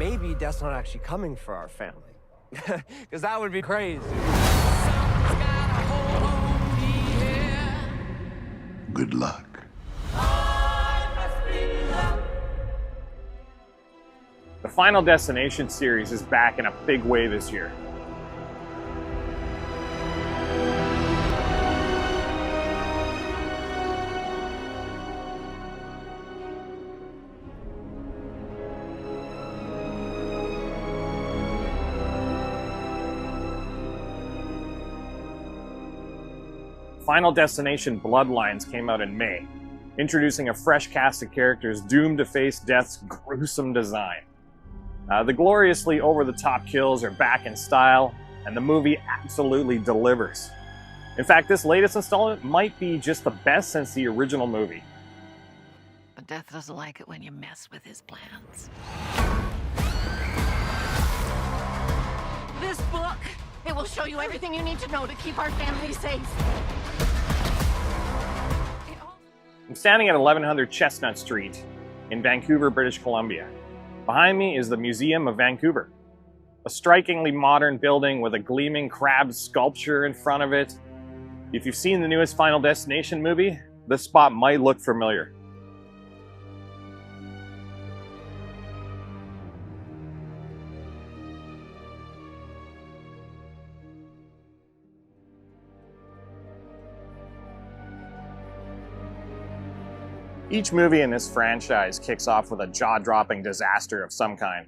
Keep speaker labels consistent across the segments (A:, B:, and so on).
A: maybe Death's not actually coming for our family. Because that would be crazy.
B: Good luck.
C: The Final Destination series is back in a big way this year. Final Destination Bloodlines came out in May, introducing a fresh cast of characters doomed to face death's gruesome design. The gloriously over-the-top kills are back in style, and the movie absolutely delivers. In fact, this latest installment might be just the best since the original movie.
D: But Death doesn't like it when you mess with his plans. This book, it will show you everything you need to know to keep our family safe.
C: I'm standing at 1100 Chestnut Street in Vancouver, British Columbia. Behind me is the Museum of Vancouver, a strikingly modern building with a gleaming crab sculpture in front of it. If you've seen the newest Final Destination movie, this spot might look familiar. Each movie in this franchise kicks off with a jaw-dropping disaster of some kind.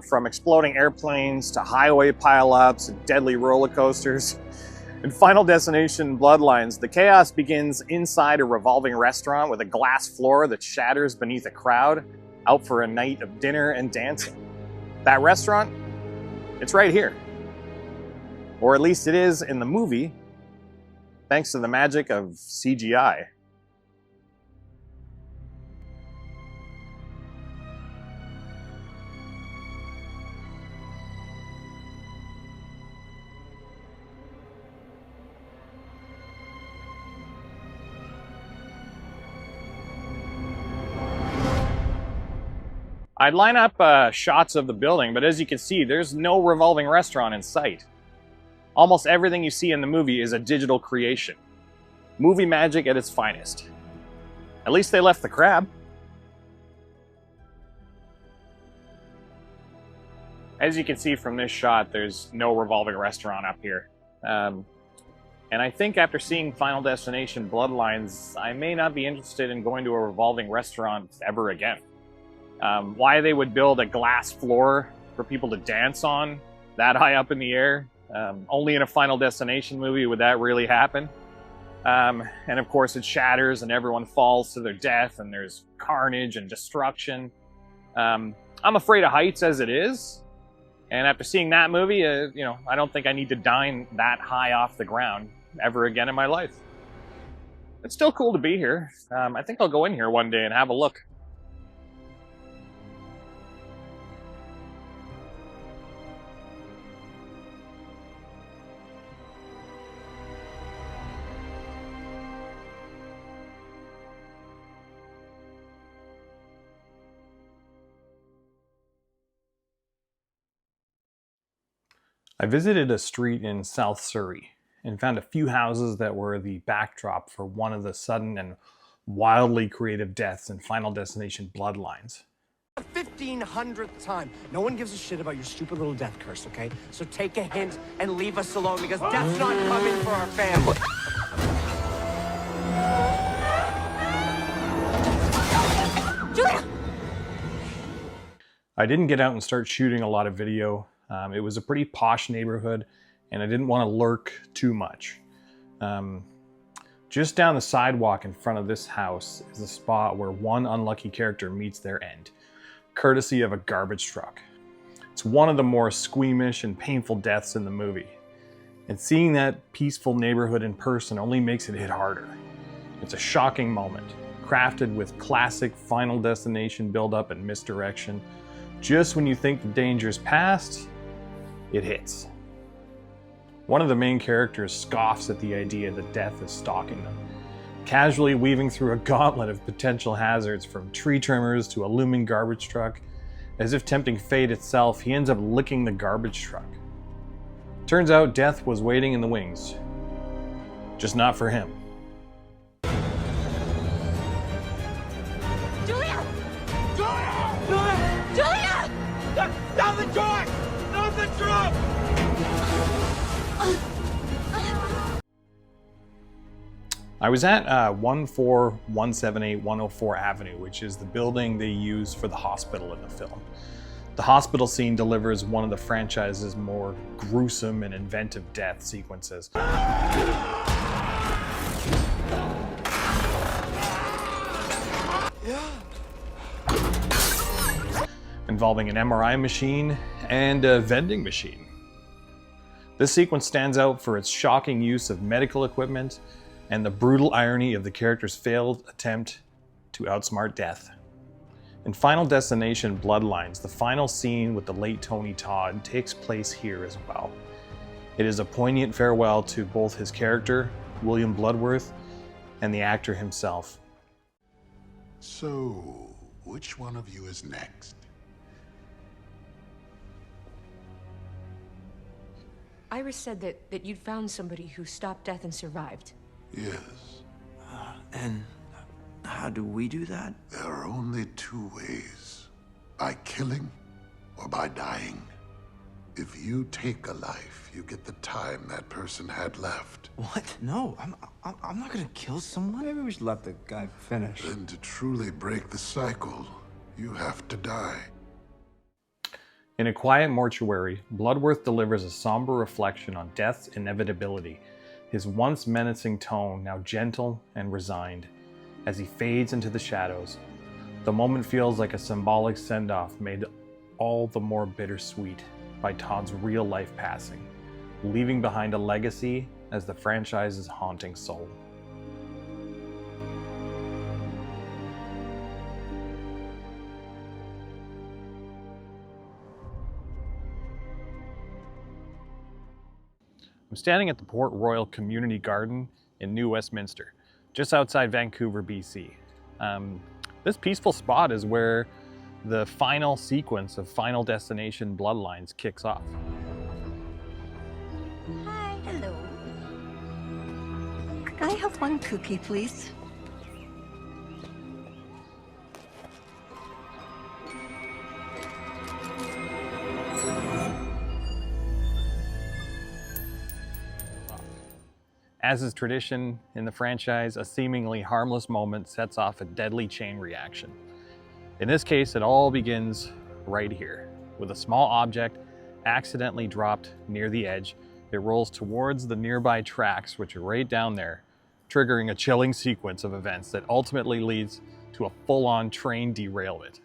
C: From exploding airplanes to highway pileups and deadly roller coasters. In Final Destination Bloodlines, the chaos begins inside a revolving restaurant with a glass floor that shatters beneath a crowd out for a night of dinner and dancing. That restaurant, it's right here. Or at least it is in the movie, thanks to the magic of CGI. I'd line up shots of the building, but as you can see, there's no revolving restaurant in sight. Almost everything you see in the movie is a digital creation. Movie magic at its finest. At least they left the crab. As you can see from this shot, there's no revolving restaurant up here. And I think after seeing Final Destination Bloodlines, I may not be interested in going to a revolving restaurant ever again. Why they would build a glass floor for people to dance on that high up in the air. Only in a Final Destination movie would that really happen. And of course it shatters and everyone falls to their death and there's carnage and destruction. I'm afraid of heights as it is. And after seeing that movie, I don't think I need to dine that high off the ground ever again in my life. It's still cool to be here. I think I'll go in here one day and have a look. I visited a street in South Surrey and found a few houses that were the backdrop for one of the sudden and wildly creative deaths in Final Destination Bloodlines.
A: 1500th time. No one gives a shit about your stupid little death curse, okay? So take a hint and leave us alone because death's not coming for our family.
D: Julia!
C: I didn't get out and start shooting a lot of video. It was a pretty posh neighborhood and I didn't want to lurk too much. Just down the sidewalk in front of this house is a spot where one unlucky character meets their end, courtesy of a garbage truck. It's one of the more squeamish and painful deaths in the movie. And seeing that peaceful neighborhood in person only makes it hit harder. It's a shocking moment, crafted with classic Final Destination build-up and misdirection. Just when you think the danger's past, it hits. One of the main characters scoffs at the idea that death is stalking them, casually weaving through a gauntlet of potential hazards from tree trimmers to a looming garbage truck. As if tempting fate itself, he ends up licking the garbage truck. Turns out death was waiting in the wings. Just not for him.
B: Julia! Julia! Julia! Julia! Stop the truck! Stop the truck!
C: I was at 14178 104 Avenue, which is the building they use for the hospital in the film. The hospital scene delivers one of the franchise's more gruesome and inventive death sequences. Involving an MRI machine and a vending machine. This sequence stands out for its shocking use of medical equipment and the brutal irony of the character's failed attempt to outsmart death. In Final Destination Bloodlines, the final scene with the late Tony Todd takes place here as well. It is a poignant farewell to both his character, William Bloodworth, and the actor himself.
E: So, which one of you is next?
F: Iris said that you'd found somebody who stopped death and survived.
E: Yes.
G: And how do we do that?
E: There are only two ways. By killing or by dying. If you take a life, you get the time that person had left.
G: What? No, I'm not gonna kill someone.
A: Maybe we should let the guy finish.
E: Then to truly break the cycle, you have to die.
C: In A Quiet Mortuary, Bloodworth delivers a somber reflection on death's inevitability, his once menacing tone now gentle and resigned. As he fades into the shadows, the moment feels like a symbolic send-off made all the more bittersweet by Todd's real-life passing, leaving behind a legacy as the franchise's haunting soul. I'm standing at the Port Royal Community Garden in New Westminster, just outside Vancouver, BC. This peaceful spot is where the final sequence of Final Destination Bloodlines kicks off.
D: Hi, hello. Could I have one cookie, please?
C: As is tradition in the franchise, a seemingly harmless moment sets off a deadly chain reaction. In this case, it all begins right here. With a small object accidentally dropped near the edge, it rolls towards the nearby tracks, which are right down there, triggering a chilling sequence of events that ultimately leads to a full-on train derailment.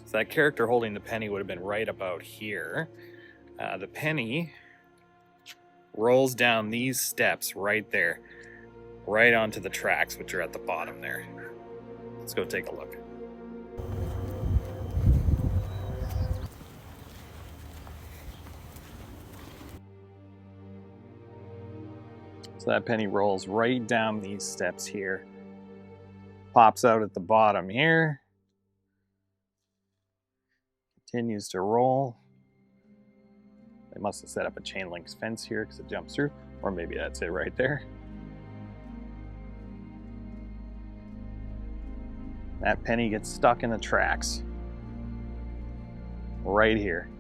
C: So that character holding the penny would have been right about here. The penny rolls down these steps right there, right onto the tracks, which are at the bottom there. Let's go take a look. So that penny rolls right down these steps here, pops out at the bottom here, continues to roll. They must have set up a chain link fence here because it jumps through, or maybe that's it right there. That penny gets stuck in the tracks right here.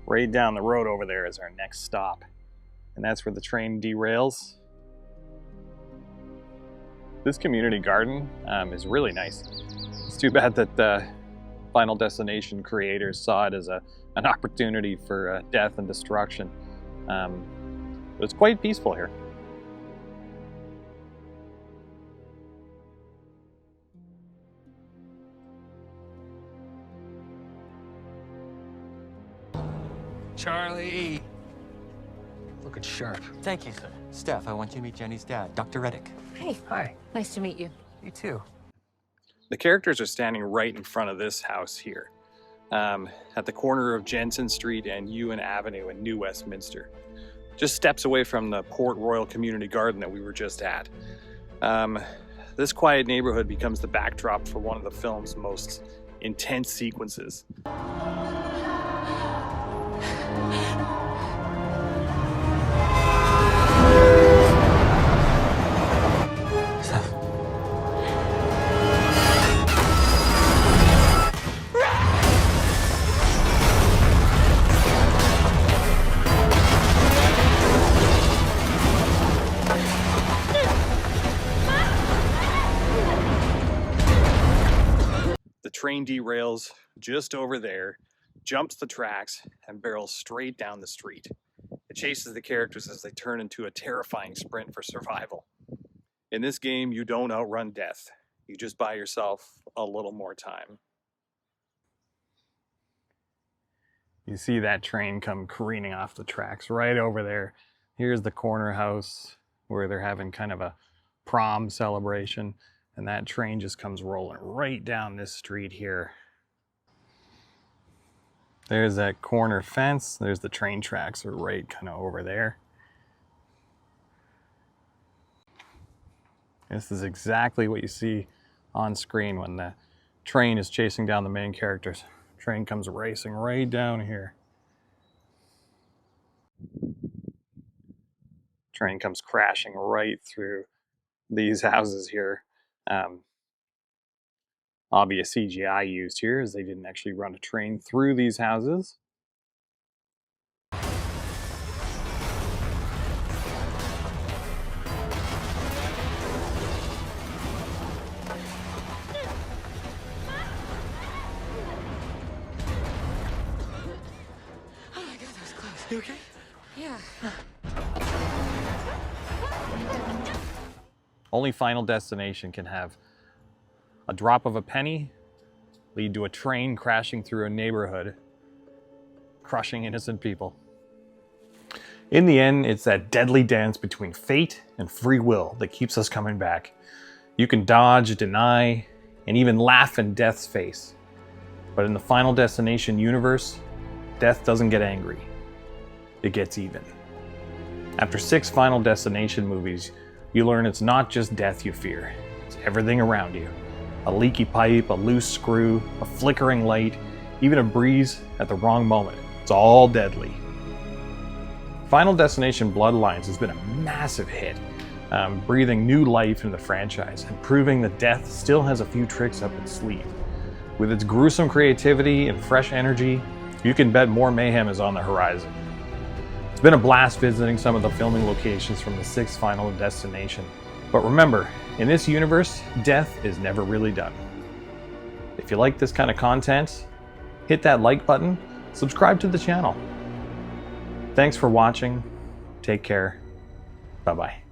C: Right down the road over there is our next stop, and that's where the train derails. This community garden is really nice. It's too bad that the Final Destination creators saw it as an opportunity for death and destruction. But it's quite peaceful here.
B: Charlie. Looking sharp.
H: Thank you, sir. Steph, I want you to meet Jenny's dad, Dr. Reddick.
F: Hey,
B: Hi.
F: nice to meet you.
B: You too.
C: The characters are standing right in front of this house here, at the corner of Jensen Street and Ewan Avenue in New Westminster, just steps away from the Port Royal Community Garden that we were just at. This quiet neighborhood becomes the backdrop for one of the film's most intense sequences. The train derails just over there, jumps the tracks, and barrels straight down the street. It chases the characters as they turn into a terrifying sprint for survival. In this game, you don't outrun death. You just buy yourself a little more time. You see that train come careening off the tracks right over there. Here's the corner house where they're having kind of a prom celebration. And that train just comes rolling right down this street here. There's that corner fence. There's the train tracks are right kind of over there. This is exactly what you see on screen when the train is chasing down the main characters. Train comes racing right down here. Train comes crashing right through these houses here. Obvious CGI used here, as they didn't actually run a train through these houses.
F: Oh my God, that was close. You okay? Yeah.
C: Only Final Destination can have a drop of a penny lead to a train crashing through a neighborhood, crushing innocent people. In the end, it's that deadly dance between fate and free will that keeps us coming back. You can dodge, deny, and even laugh in death's face. But in the Final Destination universe, death doesn't get angry. It gets even. After 6 Final Destination movies, you learn it's not just death you fear, it's everything around you. A leaky pipe, a loose screw, a flickering light, even a breeze at the wrong moment. It's all deadly. Final Destination Bloodlines has been a massive hit, breathing new life into the franchise and proving that death still has a few tricks up its sleeve. With its gruesome creativity and fresh energy, you can bet more mayhem is on the horizon. It's been a blast visiting some of the filming locations from the 6th Final Destination. But remember, in this universe, death is never really done. If you like this kind of content, hit that like button, subscribe to the channel. Thanks for watching. Take care. Bye-bye.